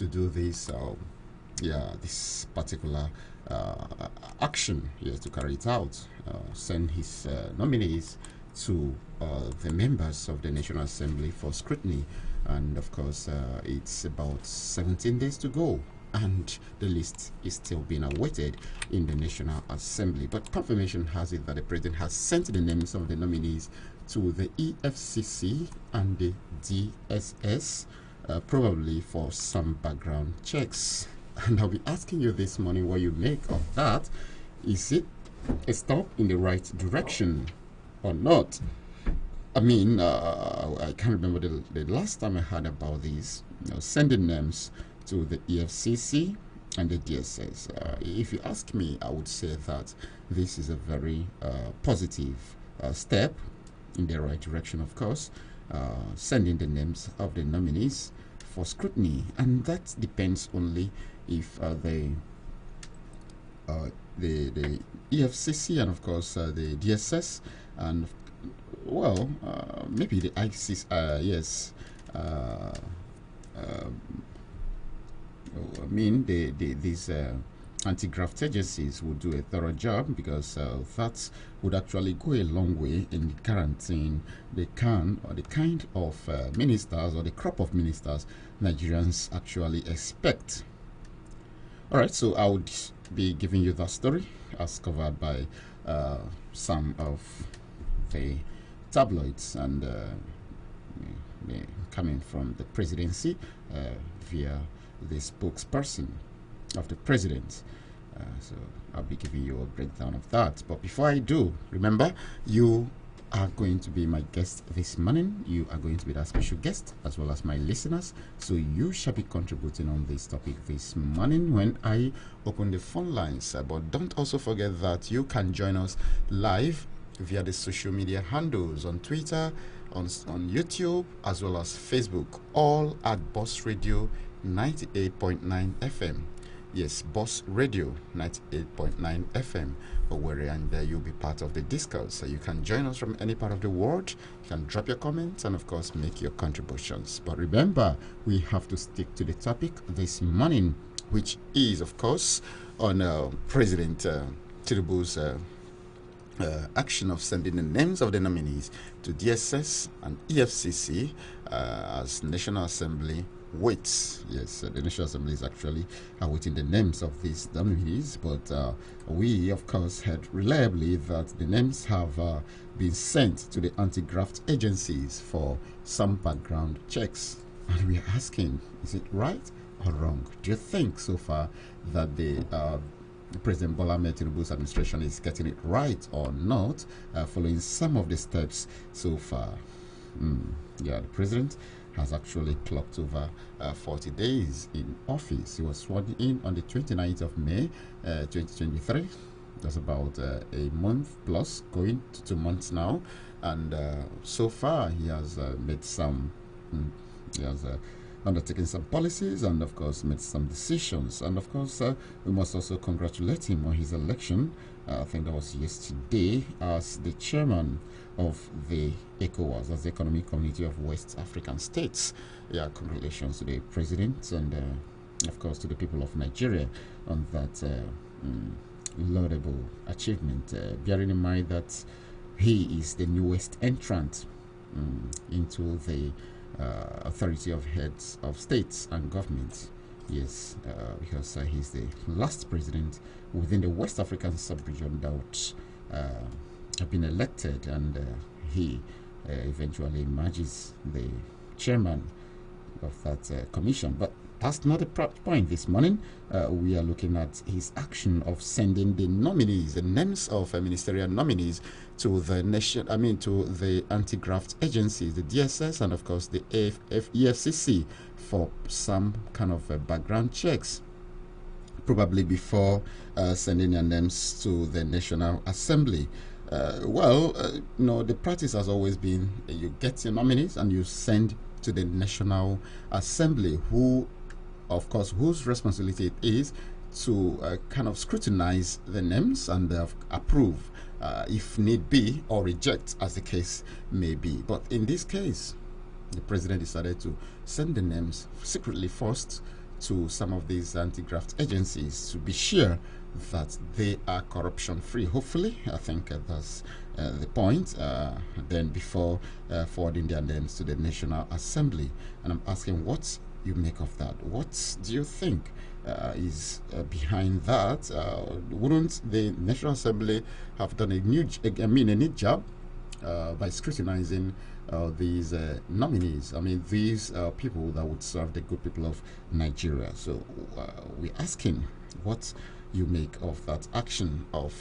to do this, this particular action, yes, to carry it out, send his nominees to the members of the National Assembly for scrutiny. And of course, it's about 17 days to go, and the list is still being awaited in the National Assembly. But confirmation has it that the president has sent the names of the nominees to the EFCC and the DSS, probably for some background checks. And I'll be asking you this morning what you make of that. Is it a step in the right direction or not? I mean, I can't remember the last time I heard about this, sending names to the EFCC and the DSS. If you ask me, I would say that this is a very positive step in the right direction, of course, sending the names of the nominees for scrutiny. And that depends only if the EFCC and, of course, the DSS and maybe the ICC, yes. These anti-graft agencies would do a thorough job, because that would actually go a long way in guaranteeing the kind of ministers or the crop of ministers Nigerians actually expect. All right, so I would be giving you that story as covered by some of the tabloids, and coming from the presidency via the spokesperson of the president. So I'll be giving you a breakdown of that. But before I do, remember, you are going to be my guest this morning. You are going to be that special guest, as well as my listeners. So you shall be contributing on this topic this morning when I open the phone lines. But don't also forget that you can join us live via the social media handles on Twitter, on YouTube, as well as Facebook, all at Boss Radio 98.9 FM. Yes, Boss Radio 98.9 FM. And there you'll be part of the discourse. So you can join us from any part of the world. You can drop your comments and, of course, make your contributions. But remember, we have to stick to the topic this morning, which is, of course, on President Tinubu's action of sending the names of the nominees to DSS and EFCC as National Assembly waits. Yes, the National Assembly is actually awaiting the names of these nominees, but we, of course, heard reliably that the names have been sent to the anti-graft agencies for some background checks. And we are asking, is it right or wrong? Do you think so far that the President Bola Ahmed Tinubu's administration is getting it right or not, following some of the steps so far? The president has actually clocked over 40 days in office. He was sworn in on the 29th of May 2023. That's about a month plus, going to 2 months now. And so far, he has made some, undertaken some policies, and of course made some decisions. And of course, we must also congratulate him on his election. I think that was yesterday, as the chairman of the ECOWAS, as the Economic Community of West African States. Yeah, congratulations to the president, and of course to the people of Nigeria on that laudable achievement, bearing in mind that he is the newest entrant into the authority of heads of states and government. Yes, because he's the last president within the West African sub-region that would have been elected, and he eventually emerges the chairman of that commission. But that's not the point this morning. We are looking at his action of sending the nominees, the names of ministerial nominees, to the to the anti-graft agencies, the DSS, and of course the EFCC, for some kind of background checks, probably before sending their names to the National Assembly. The practice has always been you get your nominees and you send to the National Assembly, whose responsibility it is to kind of scrutinize the names and approve, if need be, or reject, as the case may be. But in this case, the president decided to send the names secretly first to some of these anti-graft agencies to be sure that they are corruption free. Hopefully, I think that's the point. Then before forwarding their names to the National Assembly, and I'm asking what you make of that. What do you think is behind that? Wouldn't the National Assembly have done a neat job by scrutinizing these nominees? I mean, these people that would serve the good people of Nigeria. So we're asking what you make of that action of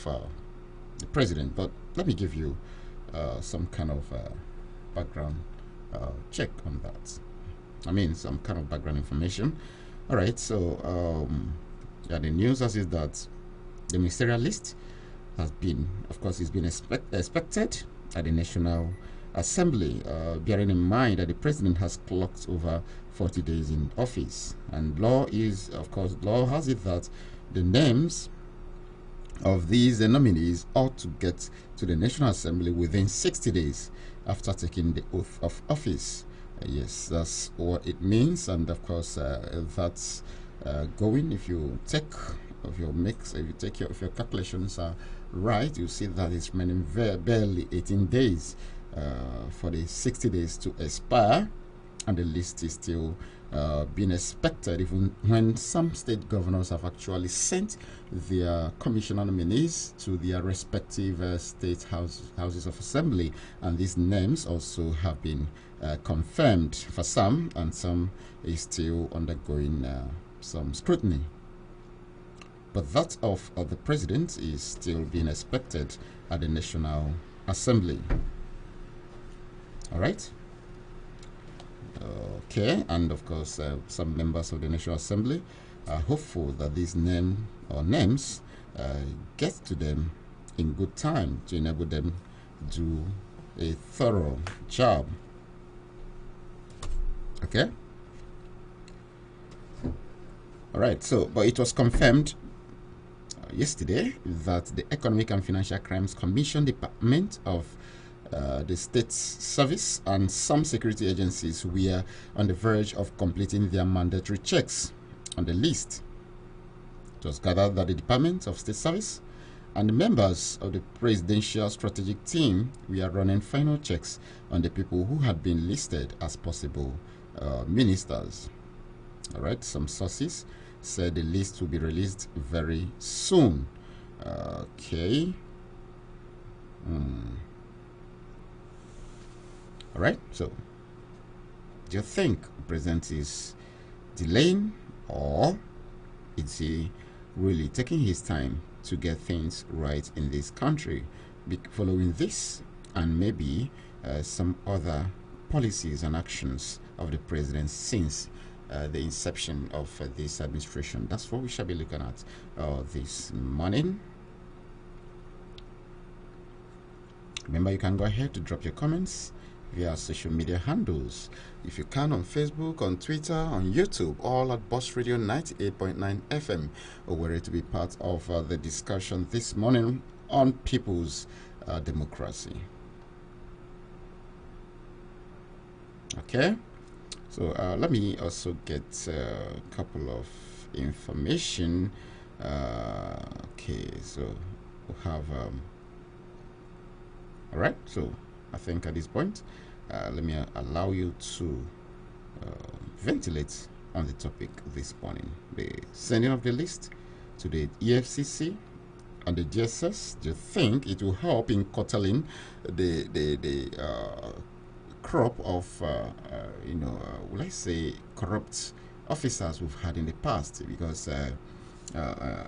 the president. But let me give you some kind of background check on that. I mean, some kind of background information. All right, so yeah, the news is that the ministerial list has been, of course, it's been expected at the National Assembly, bearing in mind that the president has clocked over 40 days in office. And law is, of course, law has it that the names of these nominees ought to get to the National Assembly within 60 days after taking the oath of office. Yes, that's what it means, and of course, that's going. If you take of your mix, if you take your if your calculations are right, you see that it's remaining barely 18 days for the 60 days to expire, and the list is still being expected, even when some state governors have actually sent their commissioner nominees to their respective state houses of assembly, and these names also have been confirmed for some, and some is still undergoing some scrutiny. But that of the president is still being expected at the National Assembly. All right. Okay, and of course, some members of the National Assembly are hopeful that these names get to them in good time to enable them to do a thorough job. Okay. All right. So, but it was confirmed yesterday that the Economic and Financial Crimes Commission Department of the State Service and some security agencies were on the verge of completing their mandatory checks on the list. It was gathered that the Department of State Service and the members of the Presidential Strategic Team were running final checks on the people who had been listed as possible ministers. All right, some sources said the list will be released very soon. Okay. All right, so do you think the president is delaying, or is he really taking his time to get things right in this country following this and maybe some other policies and actions of the president since the inception of this administration? That's what we shall be looking at this morning. Remember, you can go ahead to drop your comments via social media handles. If you can, on Facebook, on Twitter, on YouTube, all at Boss Radio 98.9 FM, or were to be part of the discussion this morning on people's democracy. Okay, so let me also get a couple of information. Okay, so we'll have all right, so I think at this point let me allow you to ventilate on the topic this morning: the sending of the list to the EFCC and the DSS. Do you think it will help in curtailing the crop of will I say corrupt officers we've had in the past? Because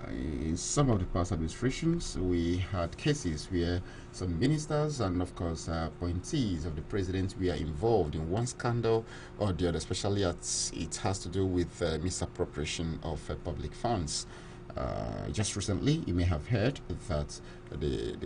in some of the past administrations, we had cases where some ministers and, of course, appointees of the president were involved in one scandal or the other, especially as it has to do with misappropriation of public funds. Just recently, you may have heard that the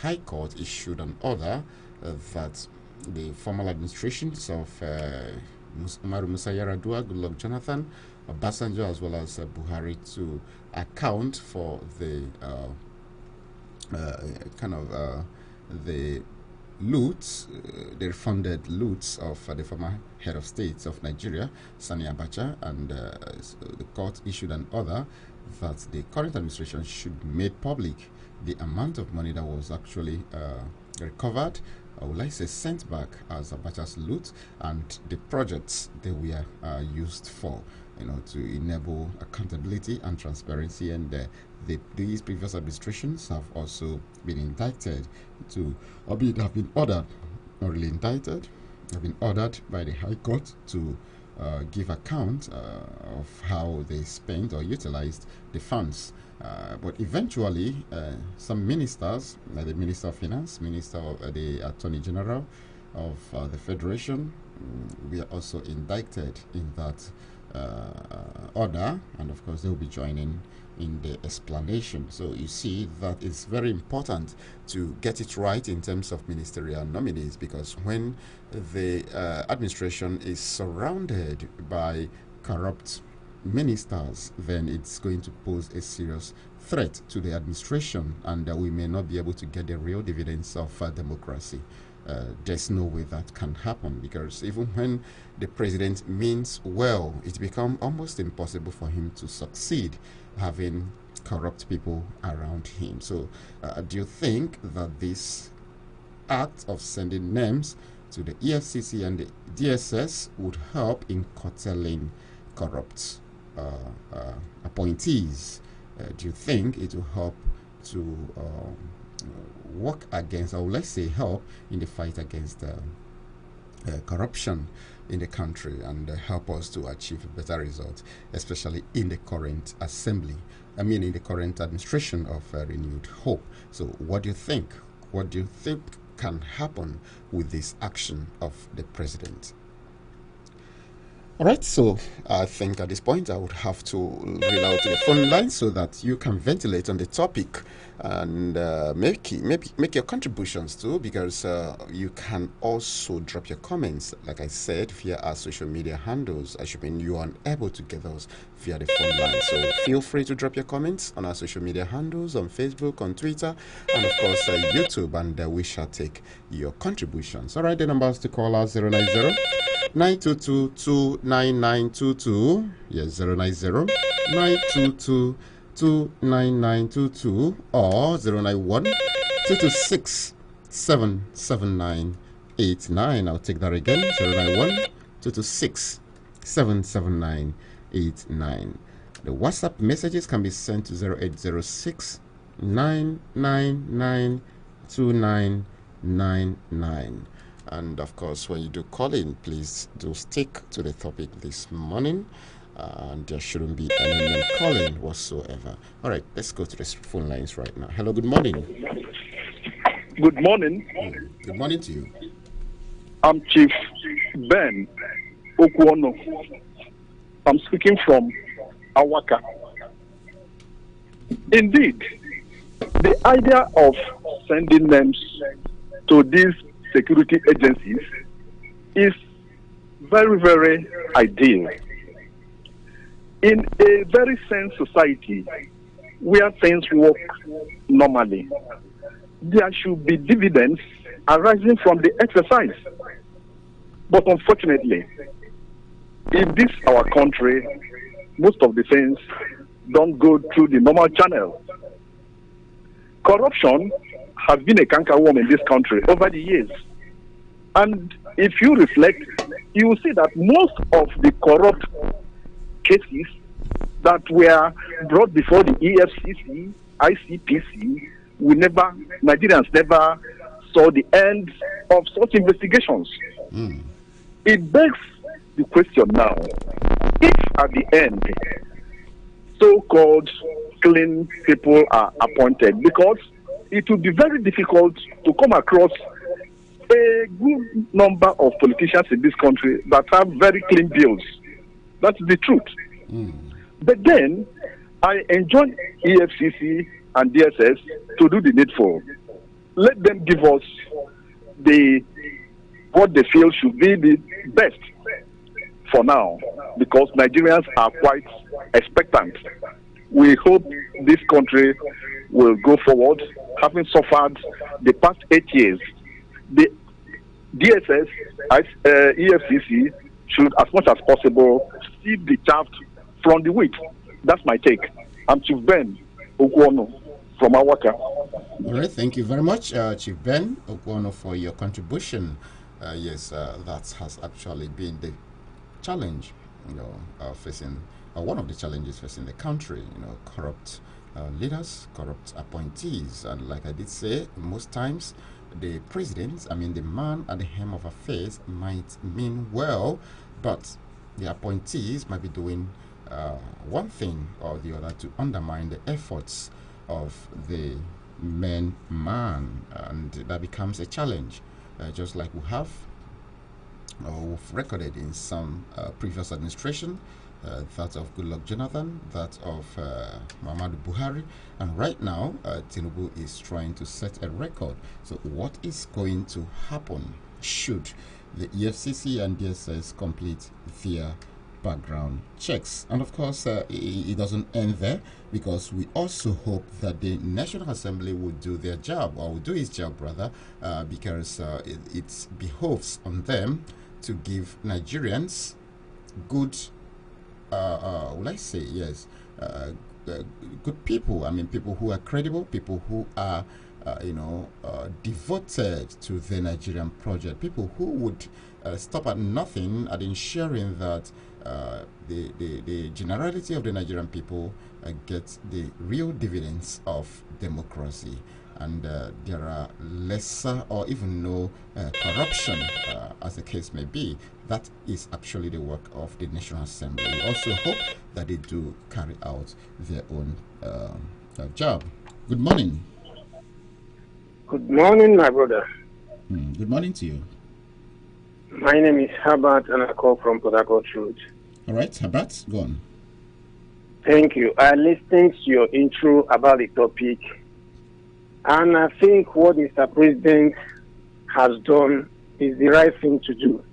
High Court issued an order that the formal administrations of Umaru Musa Yar'Adua, Goodluck Jonathan, Obasanjo, as well as Buhari, to account for the the loots, the refunded loots of the former head of state of Nigeria, Sani Abacha, and so the court issued an order that the current administration should make public the amount of money that was actually recovered, or will I say sent back as Abacha's loot, and the projects they were used for, to enable accountability and transparency. And these previous administrations have also been indicted have been ordered, not really indicted, have been ordered by the High Court to give account of how they spent or utilized the funds. But eventually, some ministers, like the Minister of Finance, Minister of the Attorney General of the Federation, we are also indicted in that order, and of course, they will be joining in the explanation. So you see that it's very important to get it right in terms of ministerial nominees, because when the administration is surrounded by corrupt ministers, then it's going to pose a serious threat to the administration, and we may not be able to get the real dividends of democracy. There's no way that can happen, because even when the president means well, it becomes almost impossible for him to succeed having corrupt people around him. So do you think that this act of sending names to the EFCC and the DSS would help in curtailing corrupt appointees? Do you think it will help to work against, or let's say help in the fight against corruption in the country, and help us to achieve a better result, especially in the current assembly, in the current administration of Renewed Hope? So what do you think? What do you think can happen with this action of the president? All right, so I think at this point I would have to read out the phone line so that you can ventilate on the topic and make your contributions too, because you can also drop your comments, like I said, via our social media handles. You are unable to get those via the phone line. So feel free to drop your comments on our social media handles, on Facebook, on Twitter, and of course YouTube, and we shall take your contributions. All right, the numbers to call are 090 922-29922. Yes, 090-922-29922, or 091-226-77989. I'll take that again, 091-226-77989. The WhatsApp messages can be sent to 0806-999-2999. And of course, when you do call in, please do stick to the topic this morning. And there shouldn't be any name calling whatsoever. All right, let's go to the phone lines right now. Hello, good morning. Good morning. Good morning to you. I'm Chief Ben Okuono. I'm speaking from Awaka. Indeed, the idea of sending names to these security agencies is very, very ideal. In a very sane society where things work normally, there should be dividends arising from the exercise. But unfortunately, in this our country, most of the things don't go through the normal channel. Corruption has been a cankerworm in this country over the years. And if you reflect, you will see that most of the corrupt cases that were brought before the EFCC, ICPC, Nigerians never saw the end of such investigations. It begs the question now, if at the end, so-called clean people are appointed, because it will be very difficult to come across a good number of politicians in this country that have very clean bills. That's the truth. But then, I enjoin EFCC and DSS to do the needful. Let them give us what they feel should be the best for now, because Nigerians are quite expectant. We hope this country will go forward, having suffered the past 8 years the DSS, EFCC should, as much as possible, sieve the chaff from the wheat. That's my take. I'm Chief Ben Okwono from Awaka. All right, thank you very much, Chief Ben Okwono, for your contribution. Yes, that has actually been the challenge, facing one of the challenges facing the country. Corrupt leaders, corrupt appointees, and like I did say, most times the president, the man at the helm of affairs, might mean well, but the appointees might be doing one thing or the other to undermine the efforts of the main man, and that becomes a challenge, just like we've recorded in some previous administration, that of Goodluck Jonathan, that of Muhammadu Buhari, and right now Tinubu is trying to set a record. So what is going to happen should the EFCC and DSS complete their background checks? And of course, it doesn't end there, because we also hope that the National Assembly will do their job, or will do its job rather, because it behoves on them to give Nigerians good, let's say, yes, good people. People who are credible, people who are, devoted to the Nigerian project, people who would stop at nothing at ensuring that the generality of the Nigerian people get the real dividends of democracy, and there are lesser or even no corruption, as the case may be. That is actually the work of the National Assembly. We also hope that they do carry out their own job. Good morning. Good morning, my brother. Good morning to you. My name is Herbert, and I call from Port Harcourt Road. All right, Herbert, go on. Thank you. I listened to your intro about the topic, and I think what Mr. President has done is the right thing to do.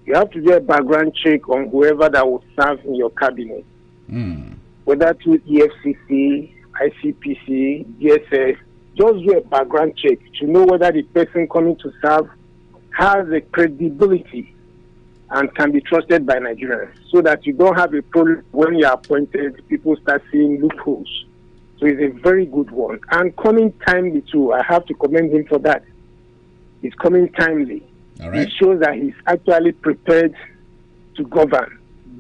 You have to do a background check on whoever that will serve in your cabinet, whether through EFCC, ICPC, DSS. Just do a background check to know whether the person coming to serve has a credibility and can be trusted by Nigerians, so that you don't have a problem when you are appointed, people start seeing loopholes. So it's a very good one. And coming timely too, I have to commend him for that. It's coming timely. All right. It shows that he's actually prepared to govern.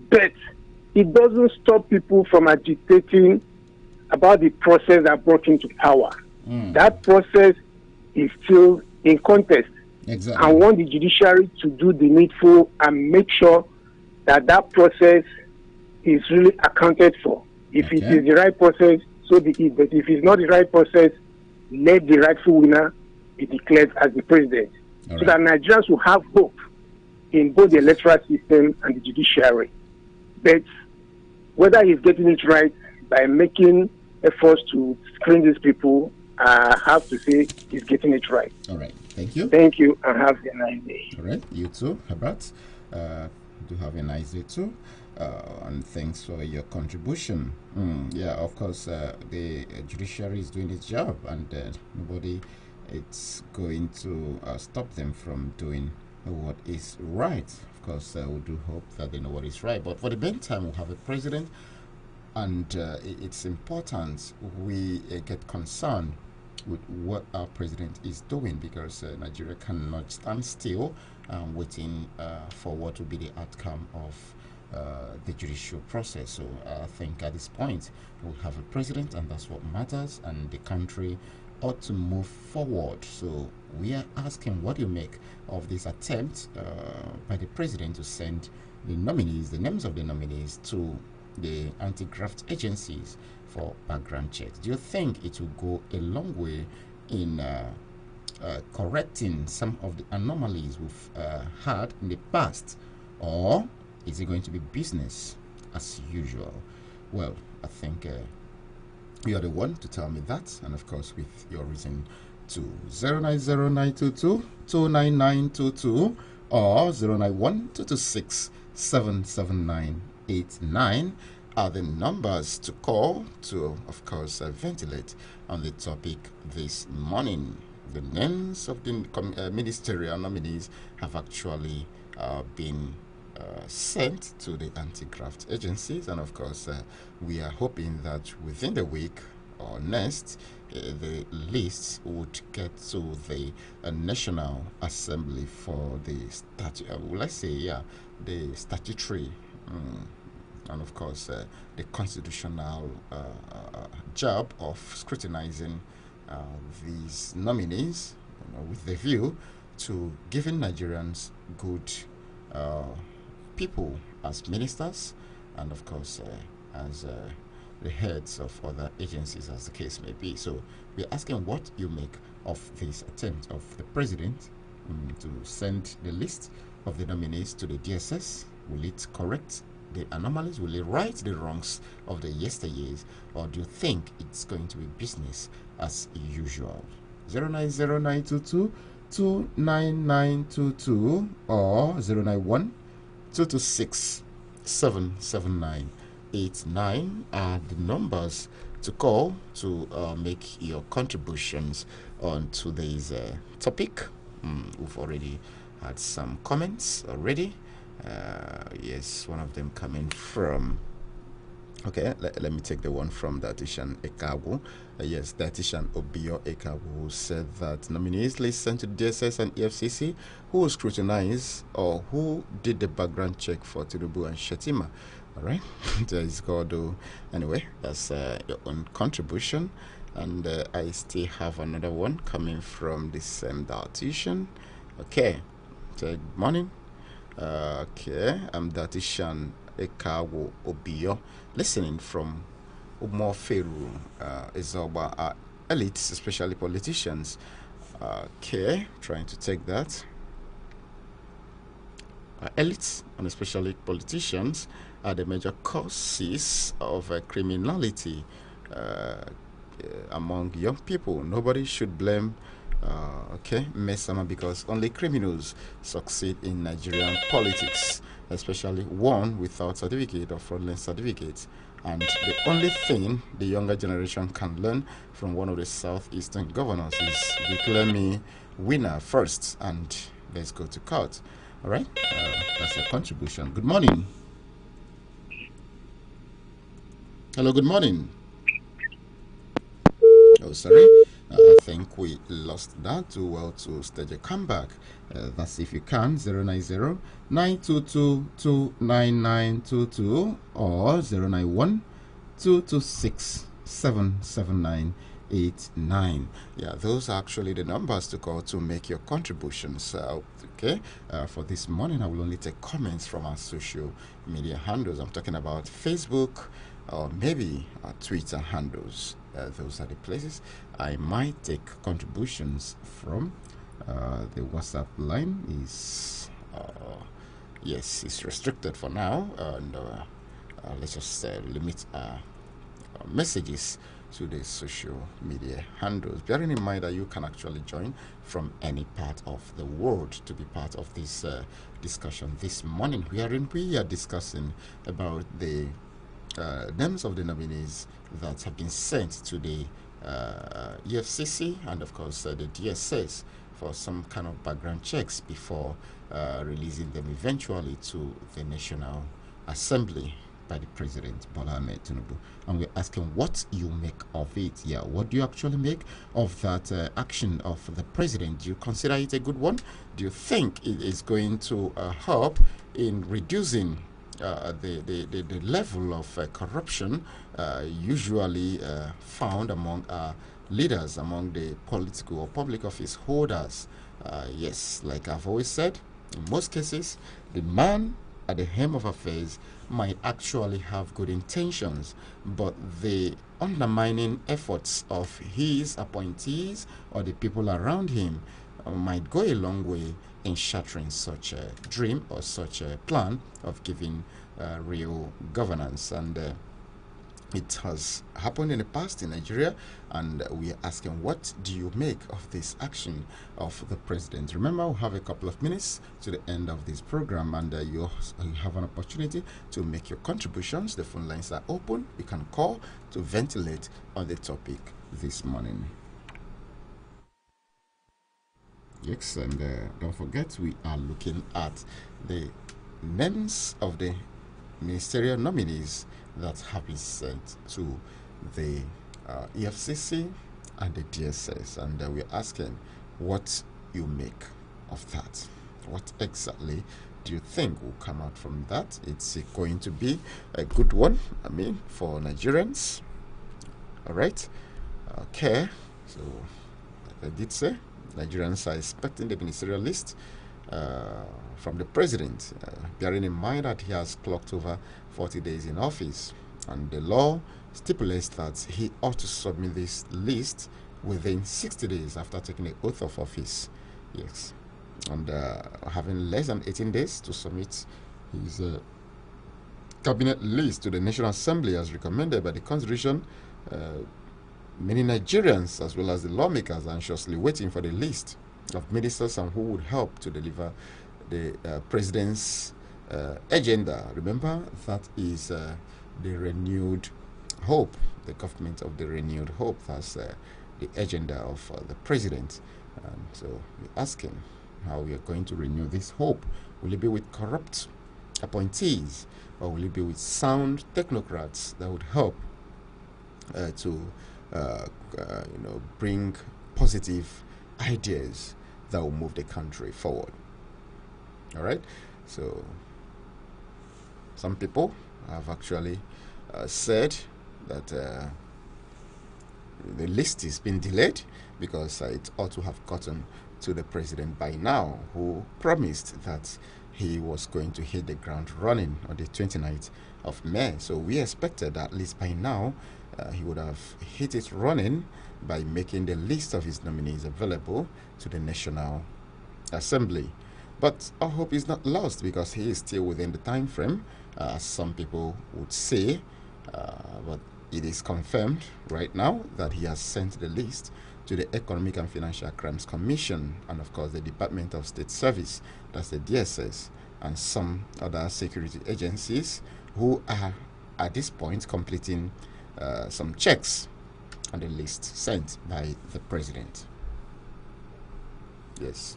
But it doesn't stop people from agitating about the process that brought him to power. That process is still in contest. Exactly. I want the judiciary to do the needful and make sure that that process is really accounted for. If it is the right process, so be it. But if it's not the right process, let the rightful winner be declared as the president. All so right. that Nigerians will have hope in both the electoral system and the judiciary. But whether he's getting it right by making efforts to screen these people, I have to say he's getting it right. All right. Thank you. Thank you, and have a nice day. All right. You too, Herbert. Do have a nice day too. And thanks for your contribution. Yeah, of course, the judiciary is doing its job, and nobody it's going to stop them from doing what is right. Of course, we do hope that they know what is right. But for the meantime, we have a president, and it's important we get concerned with what our president is doing, because Nigeria cannot stand still waiting for what will be the outcome of the judicial process. So I think at this point we'll have a president, and that's what matters, and the country ought to move forward. So we are asking, what do you make of this attempt by the president to send the nominees, the names of the nominees, to the anti-graft agencies for background checks? Do you think it will go a long way in correcting some of the anomalies we've had in the past, or is it going to be business as usual? Well, I think you're the one to tell me that, and of course with your reason to 09092229922 or 09122677989 are the numbers to call to, of course, ventilate on the topic this morning. The names of the ministerial nominees have actually been sent to the anti-graft agencies, and of course, we are hoping that within the week or next, the lists would get to the National Assembly for the the statutory. And of course, the constitutional job of scrutinizing these nominees, with the view to giving Nigerians good people as ministers, and of course as the heads of other agencies, as the case may be. So we're asking what you make of this attempt of the president to send the list of the nominees to the DSS. Will it correct the anomalies? Will it right the wrongs of the yesteryears? Or do you think it's going to be business as usual? 090922 29922 or 091 226 77989 are the numbers to call to make your contributions on today's topic. We've already had some comments already. Yes, one of them coming from. Okay, let me take the one from Datishan Ekawu. Yes, Datishan Obio Ekawu said that nominees list sent to DSS and Efcc who will scrutinize or who did the background check for Tinubu and Shetima. All right, there is God. Anyway, that's your own contribution. And I still have another one coming from the same Datishan. Okay, so good morning. Okay, I'm Datishan Ekawo Obio, listening from Umoferu, Izoba, elites, especially politicians. Okay, trying to take that. Elites, and especially politicians, are the major causes of criminality among young people. Nobody should blame Mesama, because only criminals succeed in Nigerian politics, especially one without certificate or fraudulent certificate. And the only thing the younger generation can learn from one of the southeastern governors is declare me winner first and let's go to court. All right, that's your contribution. Good morning. Hello, good morning. Oh, sorry. I think we lost that. Do well to stage a comeback. That's if you can. 090 922 29922 or 091 226 77989. Yeah, those are actually the numbers to call to make your contributions. Okay, for this morning, I will only take comments from our social media handles. I'm talking about Facebook or maybe our Twitter handles. Those are the places I might take contributions from. The WhatsApp line is yes, it's restricted for now, and let's just limit messages to the social media handles, bearing in mind that you can actually join from any part of the world to be part of this discussion this morning, wherein we are discussing about the names of the nominees that have been sent to the EFCC and of course the DSS for some kind of background checks before releasing them eventually to the National Assembly by the President Bola Ahmed Tinubu. And we're asking what you make of it. Yeah, what do you actually make of that action of the President? Do you consider it a good one? Do you think it is going to help in reducing the level of corruption usually found among leaders, among the political or public office holders? Yes, like I've always said, in most cases, the man at the helm of affairs might actually have good intentions, but the undermining efforts of his appointees or the people around him might go a long way in shattering such a dream or such a plan of giving real governance. And it has happened in the past in Nigeria, and we are asking, what do you make of this action of the president? Remember, we have a couple of minutes to the end of this program, and you have an opportunity to make your contributions. The phone lines are open. You can call to ventilate on the topic this morning. Yes, and don't forget we are looking at the names of the ministerial nominees that have been sent to the EFCC and the DSS, and we're asking what you make of that. What exactly do you think will come out from that? It's going to be a good one, I mean, for Nigerians. All right. Okay. So, like I did say, Nigerians are expecting the ministerial list from the president, bearing in mind that he has clocked over 40 days in office. And the law stipulates that he ought to submit this list within 60 days after taking the oath of office. Yes. And having less than 18 days to submit his cabinet list to the National Assembly as recommended by the Constitution, many Nigerians, as well as the lawmakers, are anxiously waiting for the list of ministers and who would help to deliver the president's agenda. Remember, that is the renewed hope, the government of the renewed hope. That's the agenda of the president. And so we're asking how we are going to renew this hope. Will it be with corrupt appointees, or will it be with sound technocrats that would help to bring positive ideas that will move the country forward? All right. So some people have actually said that the list is been delayed because it ought to have gotten to the president by now, who promised that he was going to hit the ground running on the 29th of May. So we expected that at least by now he would have hit it running by making the list of his nominees available to the National Assembly. But our hope is not lost because he is still within the time frame, as some people would say. But it is confirmed right now that he has sent the list to the Economic and Financial Crimes Commission and, of course, the Department of State Service, that's the DSS, and some other security agencies who are at this point completing some checks on the list sent by the president. Yes.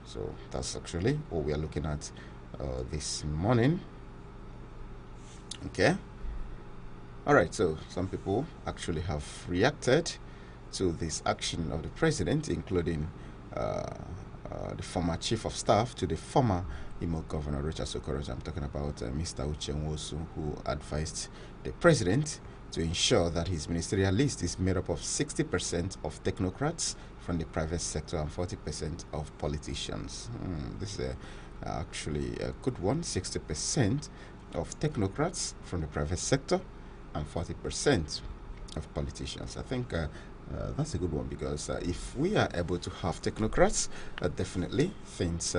So that's actually what we are looking at this morning. Okay. All right. So some people actually have reacted to this action of the president, including the former chief of staff to the former Imo Governor Richard Sokoroja. I'm talking about Mr. Uche Nwosu, who advised the president to ensure that his ministerial list is made up of 60% of technocrats from the private sector and 40% of politicians. This is actually a good one. 60% of technocrats from the private sector and 40% of politicians. I think that's a good one, because if we are able to have technocrats, definitely things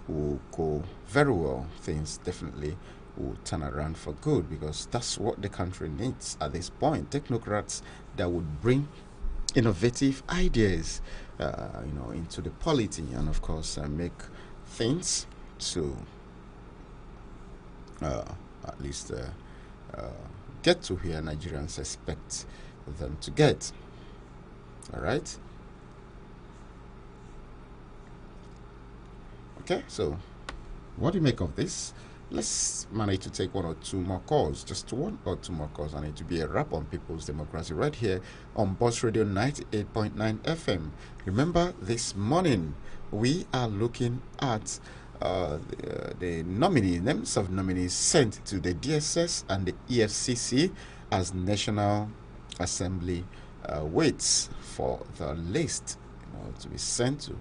will go very well. Things definitely will turn around for good, because that's what the country needs at this point. Technocrats that would bring innovative ideas into the polity, and of course make things to at least get to where Nigerians expect them to get. All right. Okay, so what do you make of this? Let's manage to take one or two more calls. Just one or two more calls. I need to be a wrap on People's Democracy right here on Boss Radio 98.9 FM. Remember, this morning we are looking at the names of nominees sent to the DSS and the EFCC as National Assembly waits for the list to be sent to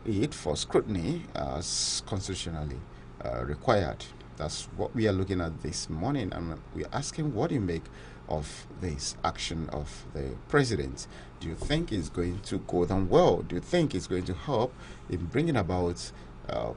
it for scrutiny as constitutionally required. That's what we are looking at this morning, and we're asking what do you make of this action of the president. Do you think it's going to go down well? Do you think it's going to help in bringing about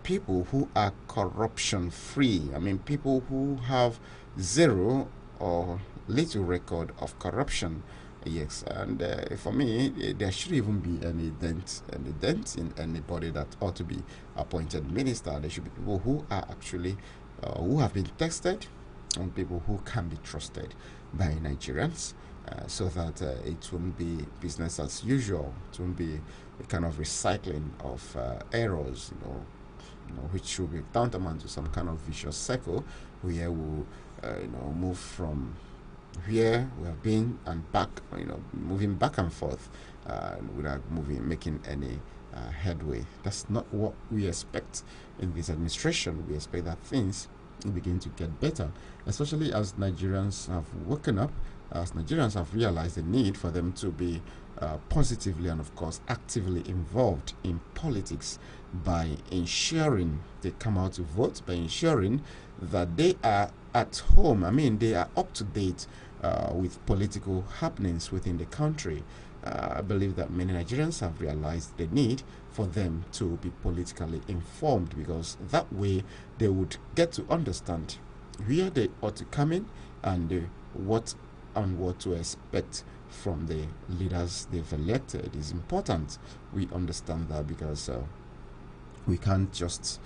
people who are corruption free? I mean, people who have zero or little record of corruption. Yes, and for me, there should even be any dent in anybody that ought to be appointed minister. There should be people who are actually who have been tested, and people who can be trusted by Nigerians, so that it won't be business as usual. It won't be a kind of recycling of errors, which should be tantamount to some kind of vicious circle where we move from where we have been and back, moving back and forth without making any headway. That's not what we expect in this administration. We expect that things will begin to get better, especially as Nigerians have woken up, as Nigerians have realized the need for them to be positively and, of course, actively involved in politics by ensuring they come out to vote, by ensuring that they are at home. I mean, they are up to date with political happenings within the country. I believe that many Nigerians have realized the need for them to be politically informed, because that way they would get to understand where they ought to come in and what to expect from the leaders they've elected. It is important we understand that, because we can't just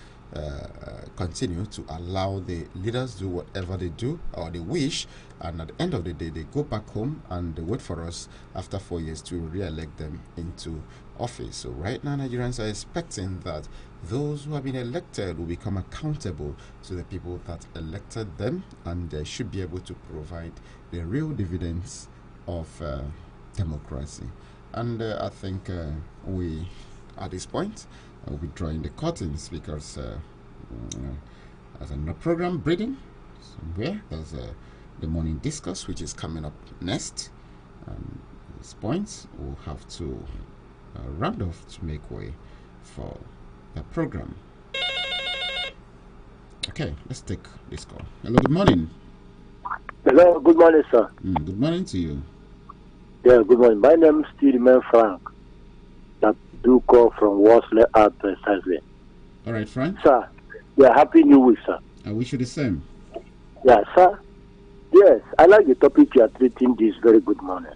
continue to allow the leaders do whatever they do or they wish, and at the end of the day they go back home and they wait for us after 4 years to re-elect them into office. So right now Nigerians are expecting that those who have been elected will become accountable to the people that elected them, and they should be able to provide the real dividends of democracy. And I think we, at this point, we'll be drawing the curtains, because as a program breathing somewhere, there's the morning discuss, which is coming up next. At this point, we'll have to round off to make way for the program. Okay, let's take this call. Hello, good morning. Hello, good morning, sir. Good morning to you. Yeah, good morning. My name is Steve Frank. That do call from Worsley out precisely. All right, Frank. Sir, yeah, happy new week, sir. I wish you the same. Yeah, sir. Yes, I like the topic you are treating this very good morning.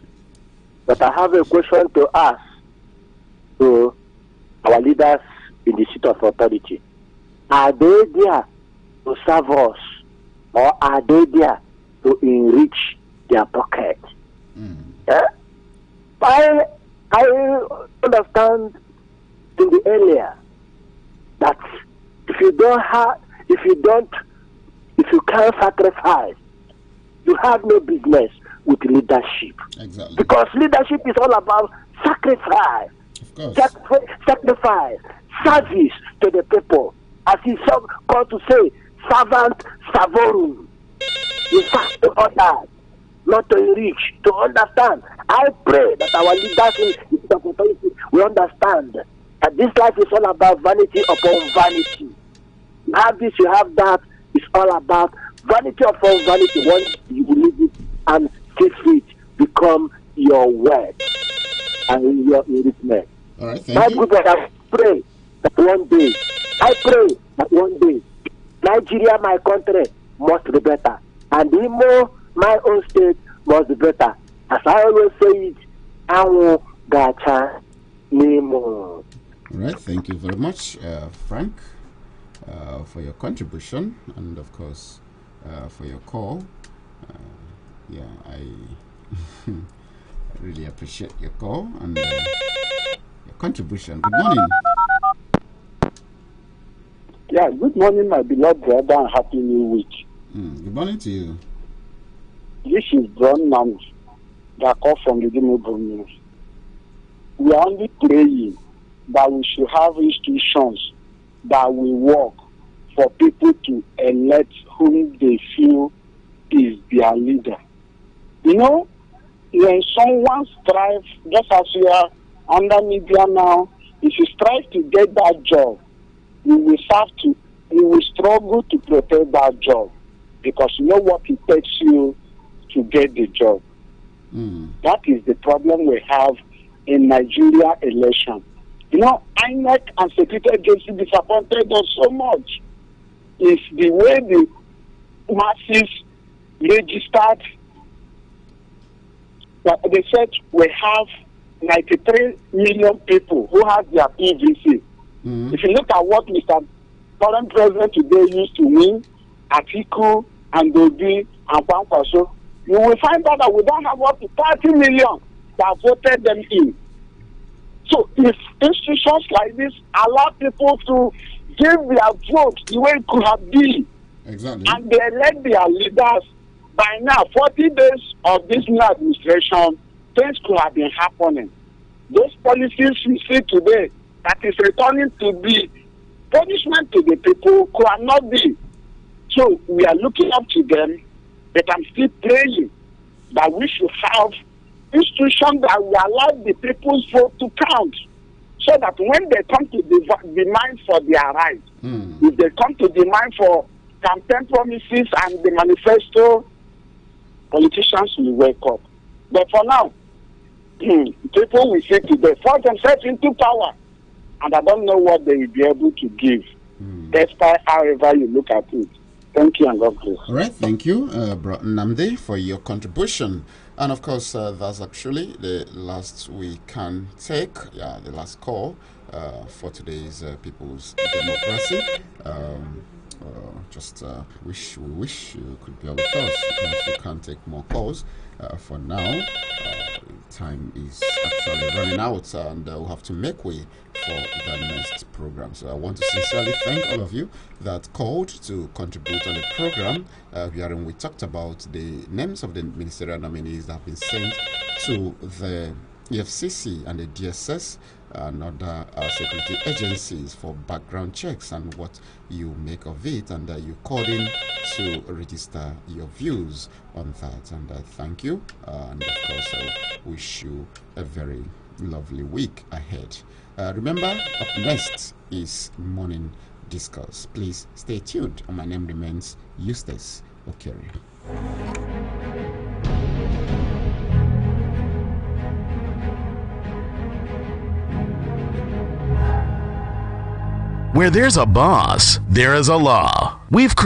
But I have a question to ask to our leaders in the seat of authority. Are they there to serve us, or are they there to enrich their pocket? Yeah? I understand in the area that if you can't sacrifice, you have no business with leadership. Exactly. Because leadership is all about sacrifice. Of course. Sacrifice, service to the people. As he called to say, servant servorum. You serve to others, not to enrich, to understand. I pray that our leaders in the authority will understand that this life is all about vanity upon vanity. You have this, you have that. It's all about vanity upon vanity. Once you believe it and see it become your word and your enrichment. All right, thank you. I pray that one day Nigeria, my country, must be better, and Imo, my own state, must be better. As I always say it, Awo Gacha Nemo. All right, thank you very much, Frank, for your contribution, and of course for your call. I really appreciate your call and your contribution. Good morning. Yeah, good morning, my beloved brother, and happy new week. Good morning to you. This is John Nass, that call from the Tinubu. We are only praying that we should have institutions that will work for people to elect whom they feel is their leader. You know, when someone strives, just as we are under media now, if you strive to get that job, you will struggle to protect that job, because you know what it takes you to get the job. That is the problem we have in Nigeria election. You know, INEC and security agency disappointed us so much. It's the way the masses registered. They said we have 93 million people who have their PVC. If you look at what Mr. current president today used to win, Atiku and Obi and Kwankwaso, you will find out that we don't have up to 30 million that voted them in. So if institutions like this allow people to give their vote the way it could have been, exactly, and they elect their leaders, by now, 40 days of this new administration, things could have been happening. Those policies we see today that is returning to be punishment to the people could have not been. So we are looking up to them, but I'm still praying that we should have institutions that will allow the people's vote to count, so that when they come to demand for their rights, if they come to demand for campaign promises and the manifesto, politicians will wake up. But for now, people will seek to force themselves into power, and I don't know what they will be able to give, despite however you look at it. Thank you and God bless. All right, thank you, Bro Nnamdi, for your contribution. And of course, that's actually the last we can take, the last call for today's People's Democracy. We wish you could be with us, because we can't take more calls for now. Time is actually running out, and we'll have to make way for the next program. So I want to sincerely thank all of you that called to contribute on the program. Wherein we talked about the names of the ministerial nominees that have been sent to the Efcc and the DSS and other security agencies for background checks, and what you make of it, and you call in to register your views on that. And thank you, and of course I wish you a very lovely week ahead. Remember, up next is Morning Discuss. Please stay tuned, and my name remains Eustace Okere. Where there's a boss, there is a law. We've